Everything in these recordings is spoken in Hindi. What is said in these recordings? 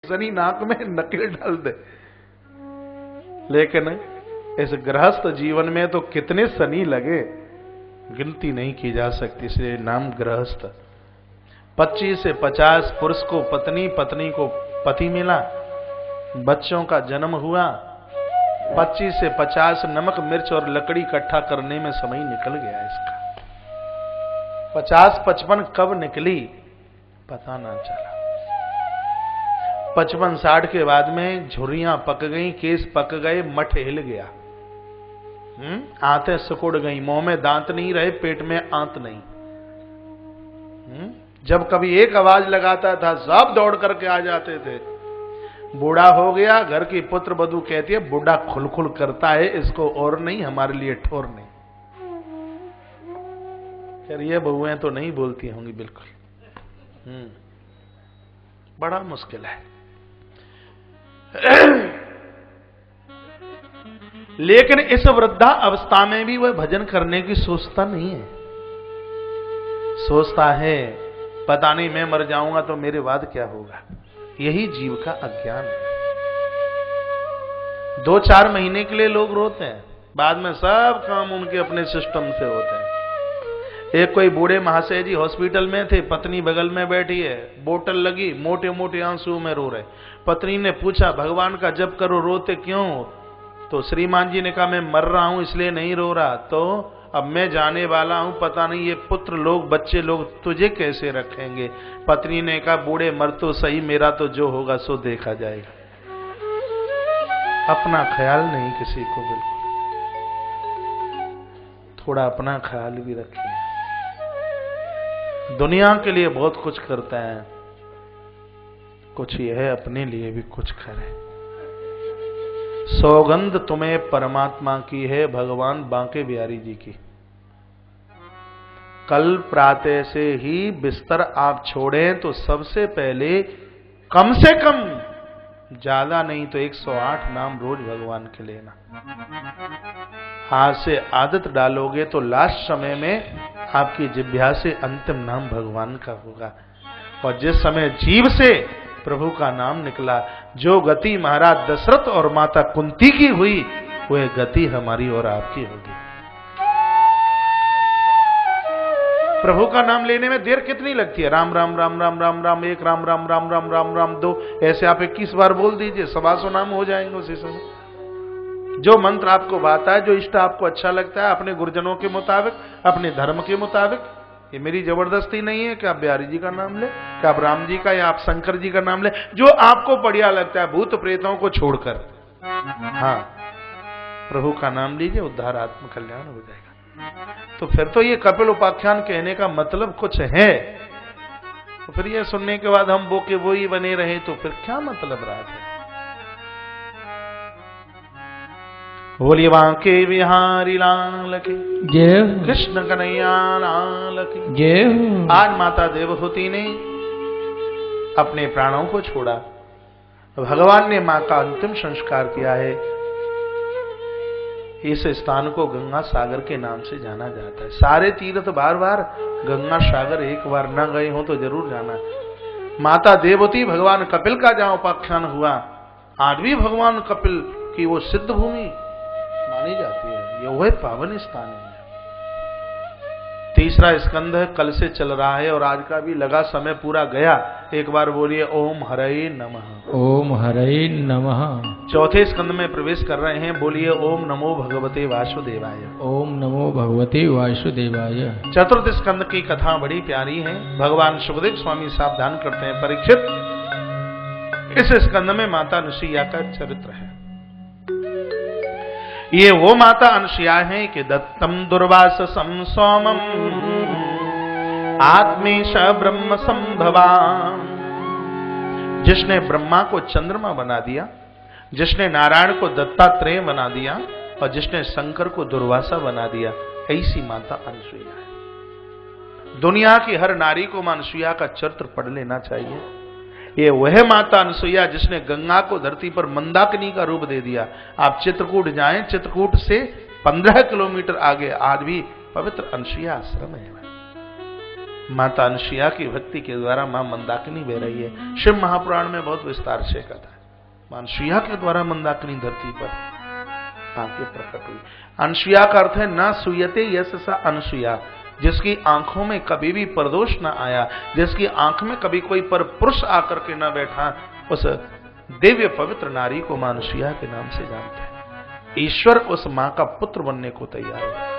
शनि नाक में नकेल डाल दे। लेकिन इस गृहस्थ जीवन में तो कितने शनि लगे, गिनती नहीं की जा सकती, इसलिए नाम गृहस्थ। 25 से 50 पुरुष को पत्नी, पत्नी को पति मिला, बच्चों का जन्म हुआ। 25 से 50 नमक मिर्च और लकड़ी इकट्ठा करने में समय निकल गया इसका। 50-55 कब निकली पता ना चला। 55-60 के बाद में झुर्रियां पक गई, केस पक गए, मठ हिल गया, आंतें सिकुड़ गई, मुंह में दांत नहीं रहे, पेट में आंत नहीं। जब कभी एक आवाज लगाता था सब दौड़ करके आ जाते थे। बूढ़ा हो गया, घर की पुत्र बधू कहती है बूढ़ा खुलखुल करता है, इसको और नहीं, हमारे लिए ठोर नहीं। यार ये बहुएं तो नहीं बोलती होंगी बिल्कुल। बड़ा मुश्किल है। लेकिन इस वृद्धा अवस्था में भी वह भजन करने की सोचता नहीं है। सोचता है पता नहीं मैं मर जाऊंगा तो मेरे बाद क्या होगा। यही जीव का अज्ञान है। 2-4 महीने के लिए लोग रोते हैं, बाद में सब काम उनके अपने सिस्टम से होते हैं। एक कोई बूढ़े महाशय जी हॉस्पिटल में थे, पत्नी बगल में बैठी है, बोतल लगी, मोटे मोटे आंसू में रो रहे। पत्नी ने पूछा भगवान का जप करो, रोते क्यों? तो श्रीमान जी ने कहा मैं मर रहा हूं इसलिए नहीं रो रहा, तो अब मैं जाने वाला हूं, पता नहीं ये पुत्र लोग बच्चे लोग तुझे कैसे रखेंगे। पत्नी ने कहा बूढ़े मर तो सही, मेरा तो जो होगा सो देखा जाएगा। अपना ख्याल नहीं किसी को, बिल्कुल थोड़ा अपना ख्याल भी रखिए। दुनिया के लिए बहुत कुछ करता है, कुछ यह अपने लिए भी कुछ करे। सौगंध तुम्हें परमात्मा की है, भगवान बांके बिहारी जी की। कल प्रातः से ही बिस्तर आप छोड़ें तो सबसे पहले कम से कम, ज्यादा नहीं तो 108 नाम रोज भगवान के लेना। आज से आदत डालोगे तो लास्ट समय में आपकी जिह्वा से अंतिम नाम भगवान का होगा। और जिस समय जीव से प्रभु का नाम निकला, जो गति महाराज दशरथ और माता कुंती की हुई, वह गति हमारी और आपकी होगी। प्रभु का नाम लेने में देर कितनी लगती है? राम राम राम राम राम राम, एक राम राम राम राम राम राम दो, ऐसे आप 21 बार बोल दीजिए, 125 नाम हो जाएंगे उसी समय। जो मंत्र आपको भाता है, जो इष्ट आपको अच्छा लगता है, अपने गुरुजनों के मुताबिक, अपने धर्म के मुताबिक। ये मेरी जबरदस्ती नहीं है कि आप बिहारी जी का नाम ले, कि आप राम जी का या आप शंकर जी का नाम ले, जो आपको बढ़िया लगता है, भूत प्रेतों को छोड़कर। हाँ, प्रभु का नाम लीजिए, उद्धार आत्म कल्याण हो जाएगा। तो फिर तो ये कपिल उपाख्यान कहने का मतलब कुछ है। तो फिर ये सुनने के बाद हम वो के वो ही बने रहे तो फिर क्या मतलब रहा है? बोलिए बांके बिहारी लाल की जय, कृष्ण कन्हैया लाल की जय। आज माता देवहूति ने अपने प्राणों को छोड़ा, भगवान ने मां का अंतिम संस्कार किया है। इस स्थान को गंगा सागर के नाम से जाना जाता है। सारे तीर्थ बार बार, गंगा सागर एक बार न गए हो तो जरूर जाना। माता देवहूति भगवान कपिल का जहां उपाख्यान हुआ, आज भी भगवान कपिल की वो सिद्ध भूमि मानी जाती है। ये वह पावन स्थान है। तीसरा स्कंद कल से चल रहा है और आज का भी लगा समय पूरा गया। एक बार बोलिए ओम हरये नमः। ओम हरये नमः। चौथे स्कंद में प्रवेश कर रहे हैं, बोलिए ओम नमो भगवते वासुदेवाय। ओम नमो भगवते वासुदेवाय। चतुर्थ स्कंद की कथा बड़ी प्यारी है। भगवान सुखदेव स्वामी सावधान करते हैं, परीक्षित, इस स्कंद में माता अनुसुईया का चरित्र है। ये वो माता अनुसुईया है कि दत्तम दुर्वास सोमम आत्मेश ब्रह्म संभवा, जिसने ब्रह्मा को चंद्रमा बना दिया, जिसने नारायण को दत्तात्रेय बना दिया और जिसने शंकर को दुर्वासा बना दिया, ऐसी माता अनुसुईया है। दुनिया की हर नारी को मां अनुसुईया का चरित्र पढ़ लेना चाहिए। ये वह माता अनुसुईया जिसने गंगा को धरती पर मंदाकिनी का रूप दे दिया। आप चित्रकूट जाएं, चित्रकूट से 15 किलोमीटर आगे आज भी पवित्र अनुसुईया आश्रम है। माता अनुसुईया की भक्ति के द्वारा मां मंदाकिनी बह रही है। शिव महापुराण में बहुत विस्तार से कथा है। मां अनुसुईया के द्वारा मंदाकिनी धरती पर आके प्रकट हुई। अनुसुईया का अर्थ है ना सुयते यशसा अनुसुईया, जिसकी आंखों में कभी भी परदोष ना आया, जिसकी आंख में कभी कोई पर पुरुष आकर के ना बैठा, उस दिव्य पवित्र नारी को मां अनुसुईया के नाम से जानते हैं। ईश्वर उस मां का पुत्र बनने को तैयार है।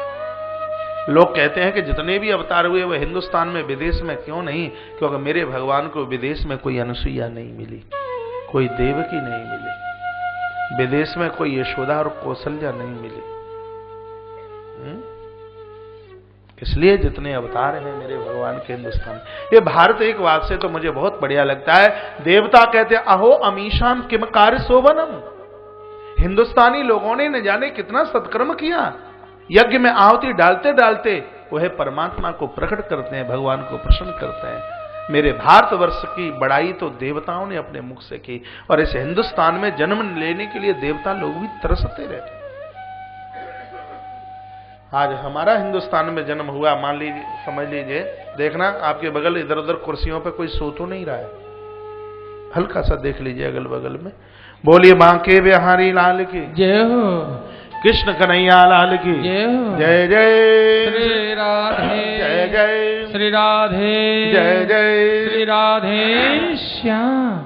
लोग कहते हैं कि जितने भी अवतार हुए वह हिंदुस्तान में विदेश में क्यों नहीं, क्योंकि मेरे भगवान को विदेश में कोई अनुसुईया नहीं मिली, कोई देवकी नहीं मिली, विदेश में कोई यशोदा और कौशल्या नहीं मिली। इसलिए जितने अवतार हैं मेरे भगवान के हिंदुस्तान। ये भारत एक बात से तो मुझे बहुत बढ़िया लगता है। देवता कहते अहो अमीशाम किम कार्य शोभनम। हिंदुस्तानी लोगों ने न जाने कितना सत्कर्म किया, यज्ञ में आहुति डालते डालते वह परमात्मा को प्रकट करते हैं, भगवान को प्रसन्न करते हैं। मेरे भारतवर्ष की बड़ाई तो देवताओं ने अपने मुख से की, और इस हिंदुस्तान में जन्म लेने के लिए देवता लोग भी तरसते रहते। आज हमारा हिंदुस्तान में जन्म हुआ, मान लीजिए, समझ लीजिए, देखना आपके बगल इधर उधर कुर्सियों पे कोई सो तो नहीं रहा है, हल्का सा देख लीजिए अगल बगल में। बोलिए बांके बिहारी लाल की जय हो, कृष्ण कन्हैया लाल की जय हो, जय जय श्री राधे जय जय श्री राधे जय जय श्री राधे श्याम।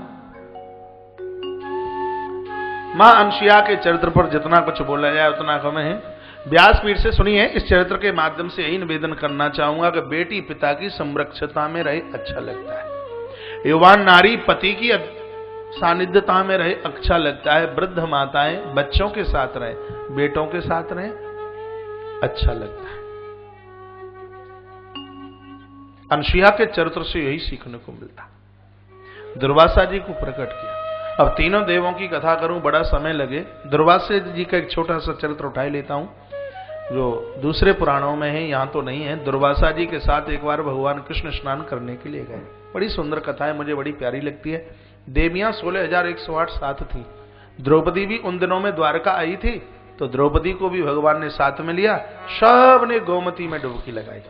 मां अनुसुईया के चरित्र पर जितना कुछ बोला जाए उतना कम है। व्यासपीठ से सुनिए। इस चरित्र के माध्यम से यही निवेदन करना चाहूंगा कि बेटी पिता की संरक्षता में रहे अच्छा लगता है, युवान नारी पति की सानिध्यता में रहे अच्छा लगता है, वृद्ध माताएं बच्चों के साथ रहे, बेटों के साथ रहे अच्छा लगता है। अनुसुईया के चरित्र से यही सीखने को मिलता। दुर्वासा जी को प्रकट किया। अब तीनों देवों की कथा करूं बड़ा समय लगे, दुर्वासा जी का एक छोटा सा चरित्र उठा लेता हूं जो दूसरे पुराणों में है, यहां तो नहीं है। दुर्वासा जी के साथ एक बार भगवान कृष्ण स्नान करने के लिए गए। बड़ी सुंदर कथा है, मुझे बड़ी प्यारी लगती है। देवियां 16,108 साथ थी। द्रौपदी भी उन दिनों में द्वारका आई थी, तो द्रौपदी को भी भगवान ने साथ में लिया। सब ने गोमती में डुबकी लगाई,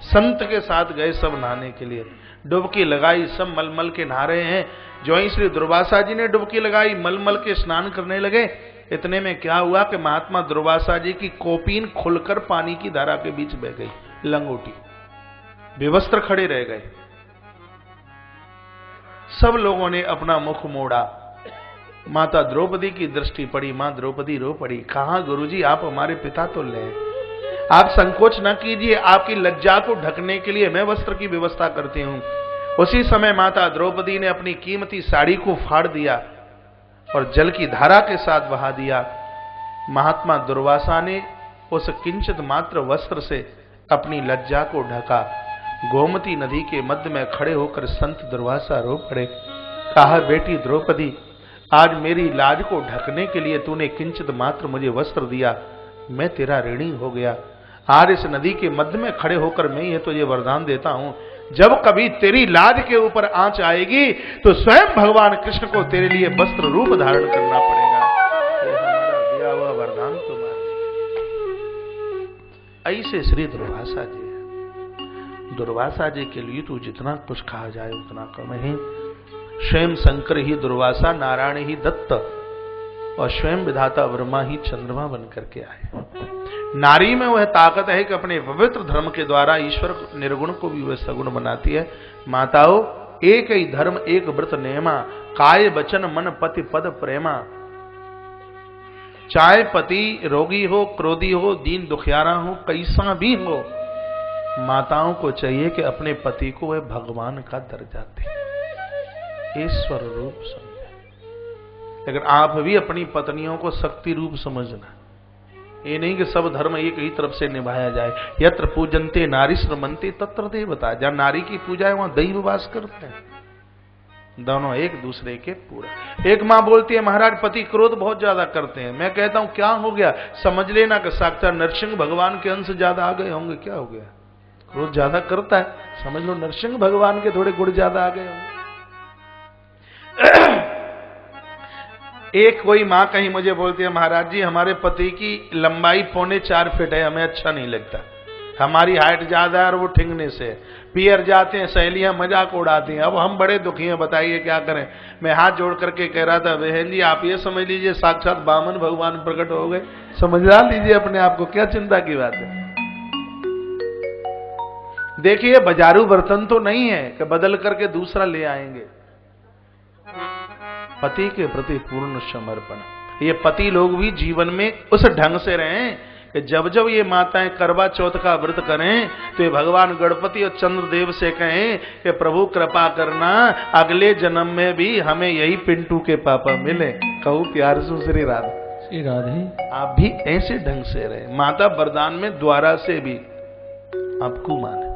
संत के साथ गए सब नहाने के लिए, डुबकी लगाई, सब मलमल के नहा रहे हैं। जो ही श्री दुर्वासा जी ने डुबकी लगाई, मलमल के स्नान करने लगे। इतने में क्या हुआ कि महात्मा दुर्वासा जी की कोपीन खुलकर पानी की धारा के बीच बह गई, लंगोटी, बेवस्त्र खड़े रह गए। सब लोगों ने अपना मुख मोड़ा, माता द्रौपदी की दृष्टि पड़ी, मां द्रौपदी रो पड़ी। कहा गुरुजी आप हमारे पिता तो ले, आप संकोच न कीजिए, आपकी लज्जा को ढकने के लिए मैं वस्त्र की व्यवस्था करती हूं। उसी समय माता द्रौपदी ने अपनी कीमती साड़ी को फाड़ दिया और जल की धारा के साथ बहा दिया। महात्मा दुर्वासा ने उस किंचित मात्र वस्त्र से अपनी लज्जा को ढका। गोमती नदी के मध्य में खड़े होकर संत दुर्वासा रो पड़े। कहा बेटी द्रौपदी, आज मेरी लाज को ढकने के लिए तूने किंचित मात्र मुझे वस्त्र दिया, मैं तेरा ऋणी हो गया। आज इस नदी के मध्य में खड़े होकर मैं ये तुझे वरदान देता हूं, जब कभी तेरी लाज के ऊपर आंच आएगी तो स्वयं भगवान कृष्ण को तेरे लिए वस्त्र रूप धारण करना पड़ेगा। ये हमारा दिया हुआ वरदान तुम्हारा। ऐसे श्री दुर्वासा जी, दुर्वासा जी के लिए तो जितना कुछ कहा जाए उतना कम है। स्वयं शंकर ही दुर्वासा, नारायण ही दत्त, और स्वयं विधाता ब्रह्मा ही चंद्रमा बनकर के आए। नारी में वह ताकत है कि अपने पवित्र धर्म के द्वारा ईश्वर निर्गुण को भी वह सगुण बनाती है। माताओं, एक ही धर्म एक व्रत नेमा, काय वचन मन पति पद प्रेमा। चाहे पति रोगी हो, क्रोधी हो, दीन दुखियारा हो, कैसा भी हो, माताओं को चाहिए कि अपने पति को वह भगवान का दर्जा दे, ईश्वर रूप समझे। लेकिन आप भी अपनी पत्नियों को शक्ति रूप समझना। ये नहीं कि सब धर्म एक ही तरफ से निभाया जाए। यत्र पूजन्ते नारी श्रमन्ते तत्र देवता। जहां नारी की पूजा है वहां दैव वास करते हैं। दोनों एक दूसरे के पूरा। एक मां बोलती है महाराज पति क्रोध बहुत ज्यादा करते हैं। मैं कहता हूं क्या हो गया? समझ लेना कि साक्षात नरसिंह भगवान के अंश ज्यादा आ गए होंगे। क्या हो गया? क्रोध ज्यादा करता है, समझ लो नरसिंह भगवान के थोड़े गुण ज्यादा आ गए होंगे। एक कोई मां कहीं मुझे बोलती है महाराज जी हमारे पति की लंबाई 3.25 फीट है, हमें अच्छा नहीं लगता। हमारी हाइट ज्यादा है और वो ठिंगने से। पियर जाते हैं, सहेलियां मजाक उड़ाती हैं। अब हम बड़े दुखी हैं, बताइए क्या करें। मैं हाथ जोड़ करके कह रहा था, बहन जी आप ये समझ लीजिए साक्षात वामन भगवान प्रकट हो गए, समझा लीजिए अपने आप को, क्या चिंता की बात है। देखिए बाजारू बर्तन तो नहीं है कि बदल करके दूसरा ले आएंगे। पति के प्रति पूर्ण समर्पण। ये पति लोग भी जीवन में उस ढंग से रहें कि जब जब ये माताएं करवा चौथ का व्रत करें तो ये भगवान गणपति और चंद्रदेव से कहें कि प्रभु कृपा करना, अगले जन्म में भी हमें यही पिंटू के पापा मिले। कहूँ प्यार से श्री राधा। श्री राधे। आप भी ऐसे ढंग से रहे। माता वरदान में द्वारा से भी आपको माने।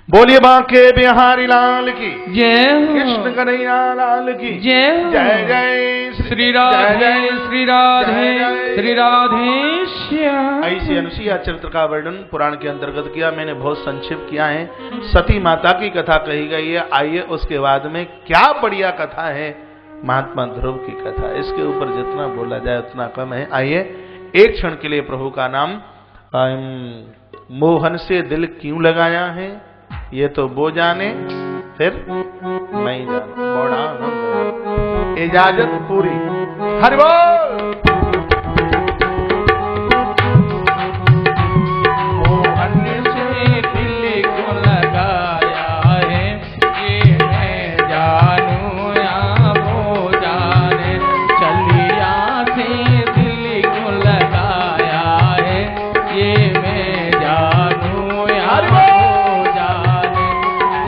बोलिए बांके बिहारी लाल की जय हो। कृष्ण कन्हैया लाल की जय हो। जय जय श्री राधे श्री राधे जय जय। श्री राधे श्याम। ऐसी अनुसुईया चरित्र का वर्णन पुराण के अंतर्गत किया मैंने, बहुत संक्षिप्त किया है। सती माता की कथा कही गई है। आइए उसके बाद में क्या बढ़िया कथा है, महात्मा ध्रुव की कथा। इसके ऊपर जितना बोला जाए उतना कम है। आइए एक क्षण के लिए प्रभु का नाम। मोहन से दिल क्यों लगाया है ये तो वो जाने, फिर मैं ही जानू। बड़ा आनंद, इजाजत पूरी। हरि बोल। मोहन से दिल को लगाया है, ये मैं जानू या वो जाने। चलिया से दिल को लगाया है, ये मैं जानू या वो जाने।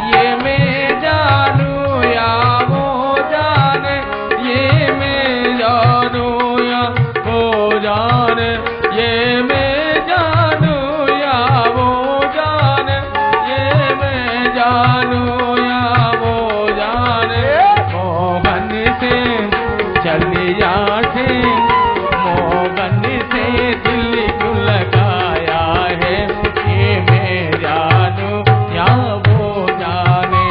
ये मैं जानू या वो जाने, ये मैं जानू या वो जाने। ये मैं जानू या वो जाने, ये मैं जानू या वो जाने। मोहन से चलिया से, मोहन से दिल क्यों लगाया है, ये मैं जानू या वो जाने।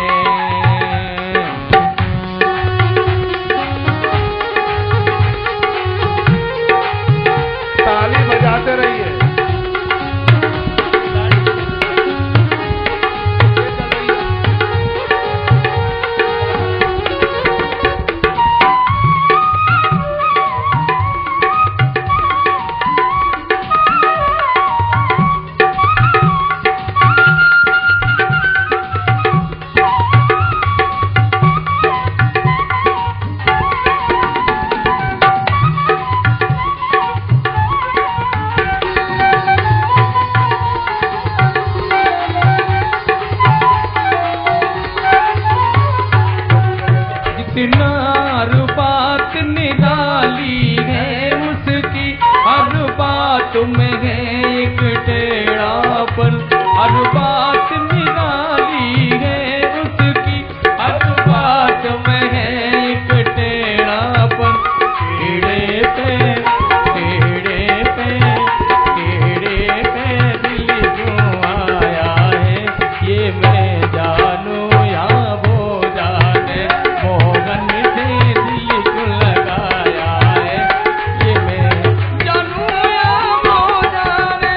ताली बजाते रहिए। जितना बात निराली है उसकी, हर बात में है एक टेढ़ापन। हर बात निराली है उसकी, हर बात में है एक टेढ़ापन। टेढ़े पे टेढ़े पे टेढ़े पे दिल क्यों आया है, ये मैं जानू या वो जाने। मोहन से दिल क्यों लगाया है, ये मैं जानू या वो जाने।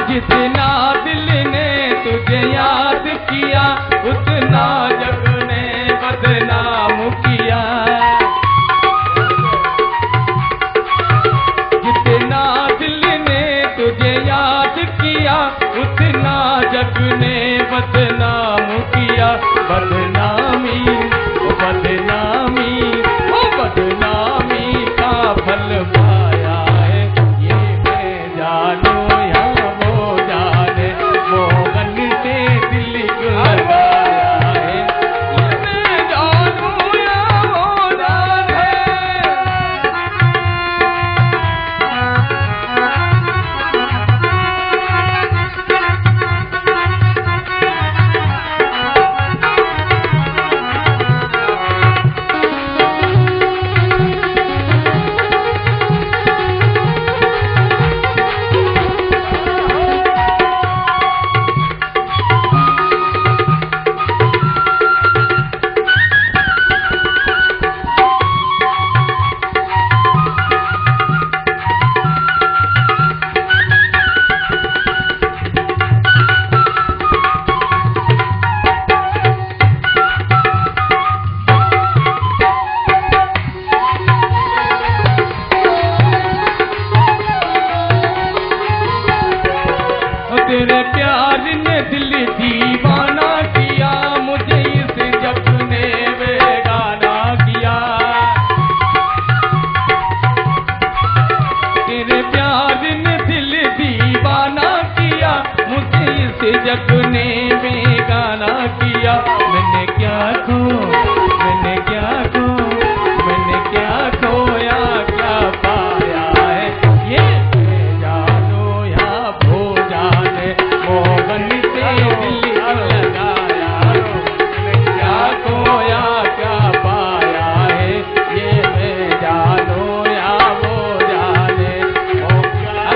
जितना दिल ने तुझे याद किया, उतना जग ने बदनाम किया। जितना दिल ने तुझे याद किया, उतना जग ने बदनाम किया। बदनामी ओ बदनामी ओ बदनामी का तूने बेगाना किया। मैंने क्या खो, मैंने क्या खो, मैंने क्या खोया क्या पाया है, ये जानो या भो जाने, मोहन से दिल लगाया। क्या खोया क्या पाया है, ये मैं जानो या वो जाने, क्या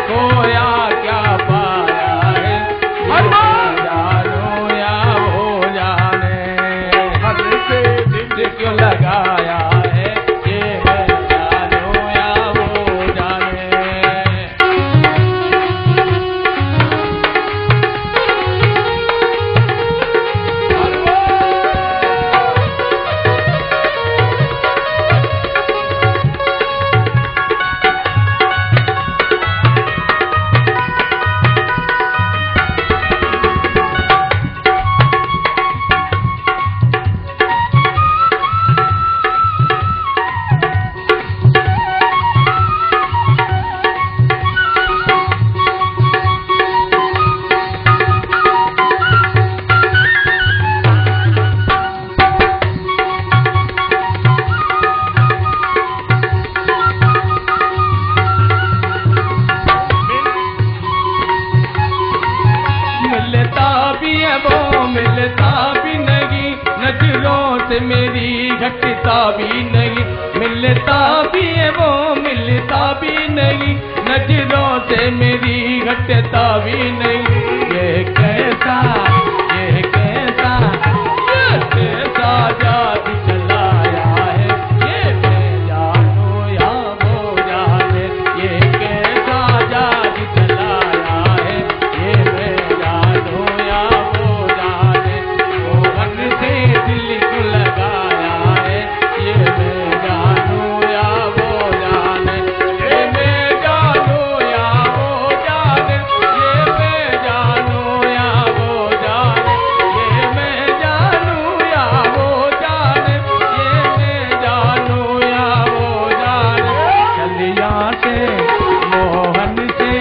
खोया क्या पाया है, ये मैं जानो या वो जाने। मन से दिल क्यों लगाया है, ये मैं जानो या वो जाने। मिलता भी है वो मिलता भी नहीं, नजरों से मेरी घटता भी नहीं। मिलता भी है वो मिलता भी नहीं, नजरों से मेरी घटता भी नहीं। ये कैसा, ये कैसा, ये कैसा जादू चलाया है, ये मैं जानू या वो जाने। ये कैसा जादू चलाया है, ये मैं जानू या वो जाने। मोहन से दिल को लगाया है, ये मैं जानू या वो जाने। ये मैं जानू या वो जाने, ये मैं जानू या वो जाने। ये मैं जानू या वो जाने, ये मैं जानू या वो जाने। चलिया से मोहन से,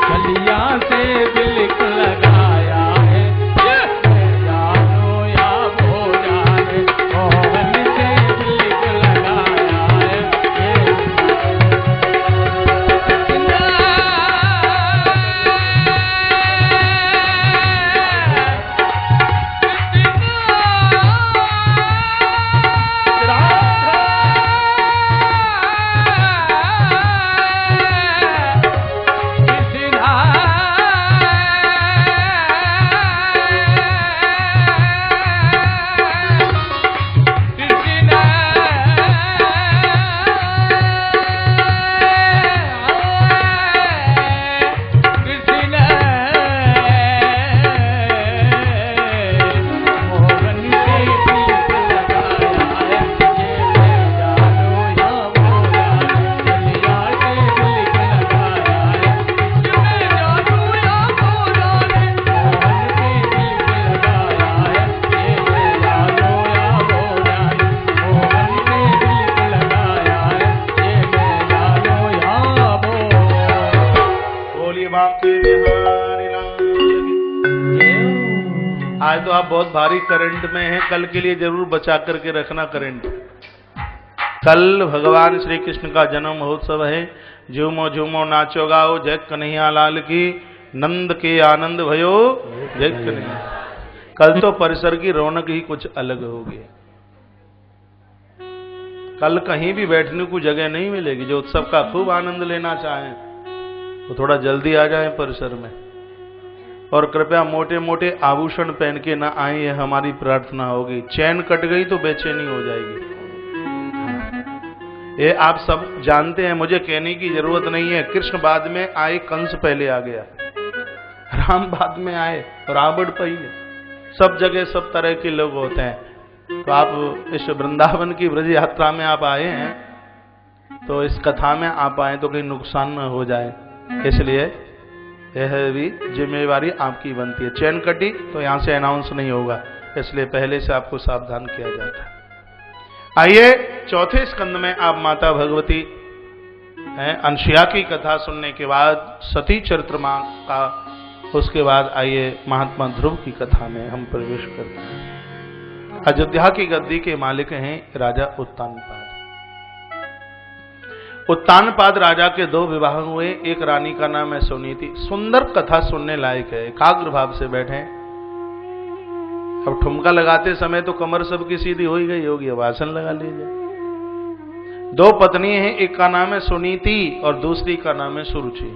चलिया से दिल को लगाया है, ये मैं जानू या वो जाने। मोहन से दिल को लगाया है, आज तो आप बहुत भारी करंट में हैं, कल के लिए जरूर बचा करके रखना करंट। कल भगवान श्री कृष्ण का जन्म महोत्सव है। झूमो झूमो नाचो गाओ, जय कन्हैया लाल की, नंद के आनंद भयो जय कन्हैया। कल तो परिसर की रौनक ही कुछ अलग होगी। कल कहीं भी बैठने को जगह नहीं मिलेगी। जो उत्सव का खूब आनंद लेना चाहें तो थोड़ा जल्दी आ जाएं परिसर में, और कृपया मोटे मोटे आभूषण पहन के ना आए, ये हमारी प्रार्थना होगी। चैन कट गई तो बेचैनी हो जाएगी। ये आप सब जानते हैं, मुझे कहने की जरूरत नहीं है। कृष्ण बाद में आए, कंस पहले आ गया, राम बाद में आए, रावण पहले। सब जगह सब तरह के लोग होते हैं। तो आप इस वृंदावन की ब्रज यात्रा में आप आए हैं, तो इस कथा में आप आए तो कहीं नुकसान न हो जाए, इसलिए यह भी जिम्मेवारी आपकी बनती है। चैन कटी तो यहां से अनाउंस नहीं होगा, इसलिए पहले से आपको सावधान किया जाता है। आइए चौथे स्कंद में आप माता भगवती अंशिया की कथा सुनने के बाद सती चरित्र मां का उसके बाद आइए महात्मा ध्रुव की कथा में हम प्रवेश करते हैं। अयोध्या की गद्दी के मालिक हैं राजा उत्तानपाद। उत्तानपाद राजा के 2 विवाह हुए। एक रानी का नाम है सुनीति। सुंदर कथा सुनने लायक है, एकाग्र भाव से बैठे। अब ठुमका लगाते समय तो कमर सबकी सीधी हो ही गई होगी, अब आसन लगा लीजिए। 2 पत्नी हैं, एक का नाम है सुनीति और दूसरी का नाम है सुरुचि।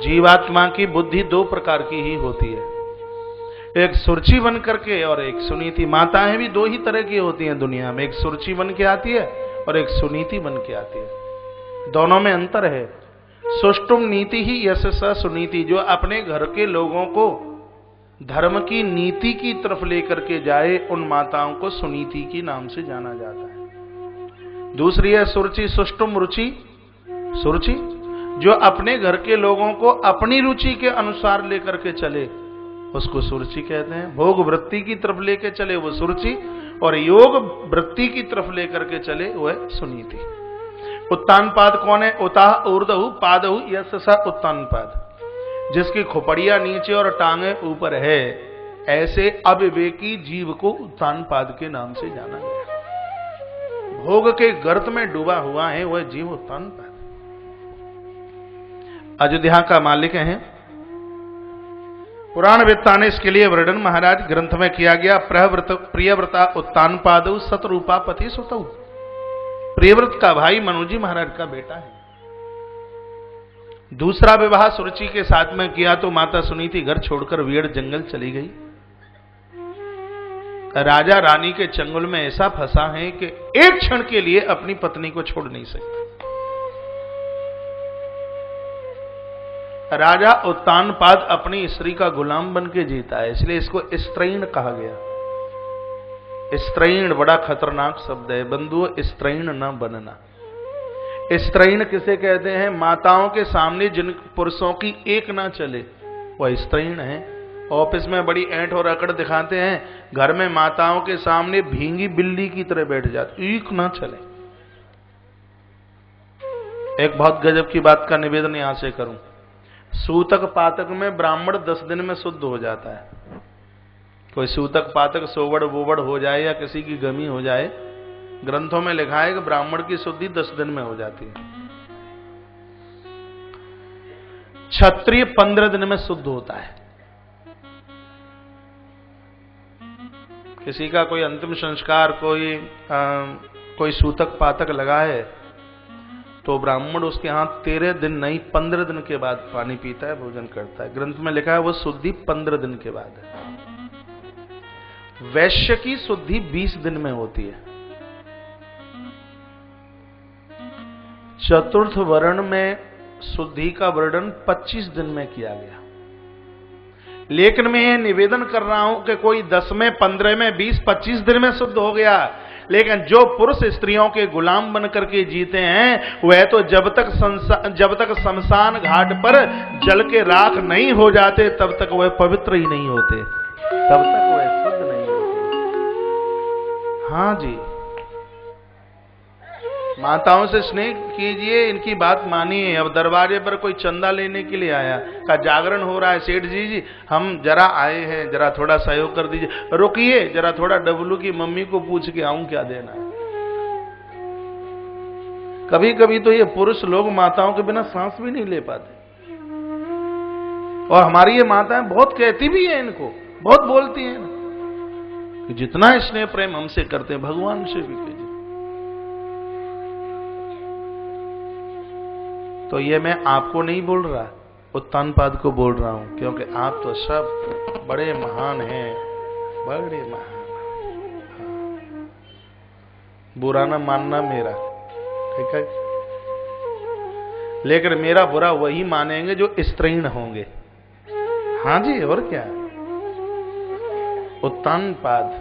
जीवात्मा की बुद्धि 2 प्रकार की ही होती है, एक सुरुचि बन करके और एक सुनीति। माताएं भी 2 ही तरह की होती हैं दुनिया में, एक सुरुचि बन के आती है और एक सुनीति बन के आती है। दोनों में अंतर है। सुष्टुम नीति ही यशसा सुनीति, जो अपने घर के लोगों को धर्म की नीति की तरफ लेकर के जाए, उन माताओं को सुनीति की नाम से जाना जाता है। दूसरी है सुरुचि, सुष्टुम रुचि सुरुचि, जो अपने घर के लोगों को अपनी रुचि के अनुसार लेकर के चले, उसको सुरुचि कहते हैं। भोग वृत्ति की तरफ लेके चले वो सुरुचि, और योग वृत्ति की तरफ लेकर के चले वह सुनीति। उत्तानपाद कौन है? उताह ऊर्धहु पादहु यशसा उत्तानपाद, जिसकी खोपड़िया नीचे और टांगे ऊपर है, ऐसे अविवेकी जीव को उत्तानपाद के नाम से जाना गया। भोग के गर्त में डूबा हुआ है वह जीव उत्तानपाद। अयोध्या का मालिक है। पुराण वेत्ता ने इसके लिए वर्णन महाराज ग्रंथ में किया गया। प्रियव्रता उत्तानपादौ सतरूपा पति सुतौ। प्रियव्रत का भाई मनुजी महाराज का बेटा है। दूसरा विवाह सुरुचि के साथ में किया तो माता सुनीति घर छोड़कर वेड़ जंगल चली गई। राजा रानी के चंगुल में ऐसा फंसा है कि एक क्षण के लिए अपनी पत्नी को छोड़ नहीं सकता। राजा उत्तानपाद अपनी स्त्री का गुलाम बन के जीता है, इसलिए इसको स्त्रैण कहा गया। स्त्रैण बड़ा खतरनाक शब्द है बंधुओं, स्त्रैण न बनना। स्त्रैण किसे कहते हैं? माताओं के सामने जिन पुरुषों की एक ना चले वह स्त्रैण है। ऑफिस में बड़ी ऐंठ और अकड़ दिखाते हैं, घर में माताओं के सामने भींगी बिल्ली की तरह बैठ जाते, एक ना चले। एक बहुत गजब की बात का निवेदन यहां से करूं। सूतक पातक में ब्राह्मण 10 दिन में शुद्ध हो जाता है। कोई सूतक पातक सोवड़ वोवड़ हो जाए या किसी की गमी हो जाए, ग्रंथों में लिखा है कि ब्राह्मण की शुद्धि 10 दिन में हो जाती है। क्षत्रिय 15 दिन में शुद्ध होता है। किसी का कोई अंतिम संस्कार, कोई सूतक पातक लगा है तो ब्राह्मण उसके हाथ 13 दिन नहीं 15 दिन के बाद पानी पीता है, भोजन करता है। ग्रंथ में लिखा है वो शुद्धि 15 दिन के बाद है। वैश्य की शुद्धि 20 दिन में होती है। चतुर्थ वर्ण में शुद्धि का वर्णन 25 दिन में किया गया। लेकिन मैं ये निवेदन कर रहा हूं कि कोई 10 में 15 में 20 25 दिन में शुद्ध हो गया, लेकिन जो पुरुष स्त्रियों के गुलाम बन करके जीते हैं वह तो जब तक शमशान घाट पर जल के राख नहीं हो जाते तब तक वह पवित्र ही नहीं होते, तब तक वह शुद्ध नहीं होते। हाँ जी, माताओं से स्नेह कीजिए, इनकी बात मानिए। अब दरवाजे पर कोई चंदा लेने के लिए आया, का जागरण हो रहा है, सेठ जी हम जरा आए हैं, जरा थोड़ा सहयोग कर दीजिए। रुकिए जरा, थोड़ा डबलू की मम्मी को पूछ के आऊं क्या देना है। कभी कभी तो ये पुरुष लोग माताओं के बिना सांस भी नहीं ले पाते, और हमारी ये माताएं बहुत कहती भी है, इनको बहुत बोलती हैं कि जितना स्नेह प्रेम हमसे करते हैं भगवान से भी कीजिए। तो ये मैं आपको नहीं बोल रहा, उत्तानपाद को बोल रहा हूं, क्योंकि आप तो सब बड़े महान हैं, बड़े महान। बुरा ना मानना मेरा, ठीक है, लेकिन मेरा बुरा वही मानेंगे जो स्त्रैण होंगे। हाँ जी, और क्या। उत्तानपाद